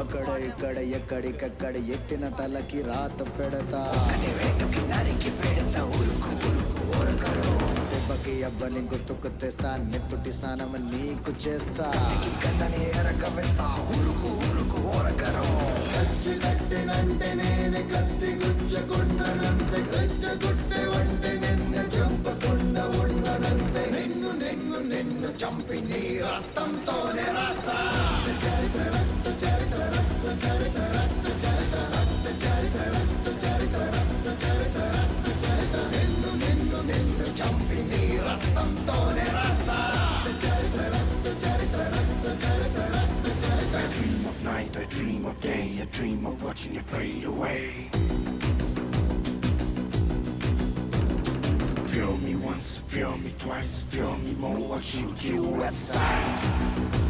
అక్కడ ఇక్కడ ఎక్కడికక్కడ ఎత్తిన తలకి రాత పెడతా దెబ్బకి అబ్బని గుర్తుకు తెస్తా నెత్తుటి స్నానం నీకు చేస్తా కన్నని ఎరక వేస్తా ఊరుకు ఊరుకు ఓరకరు కచ్చి కట్టినంటే నేనే కత్తి గుచ్చకుండనంతే గచ్చగుట్టే వంటే నిన్ను చంపకుండా ఉండనంతే నిన్ను నిన్ను నిన్ను చంపి నీ రక్తంతోనే రాస్తా చరిత్ర రక్త చరిత్ర రక్త చరిత్ర రక్త చరిత్ర రక్త చరిత్ర రక్త చరిత్ర రక్త చరిత్ర రక్త చరిత్ర నిన్ను నిన్ను నిన్ను చంపి నీ రక్తంతోనే రాస్తా చరిత్ర రక్త చరిత్ర రక్త చరిత్ర రక్త చరిత్ర I dream of night, I dream of day, I dream of watching you fade away. Feel me once, feel me twice, feel me more, I'll shoot you outside.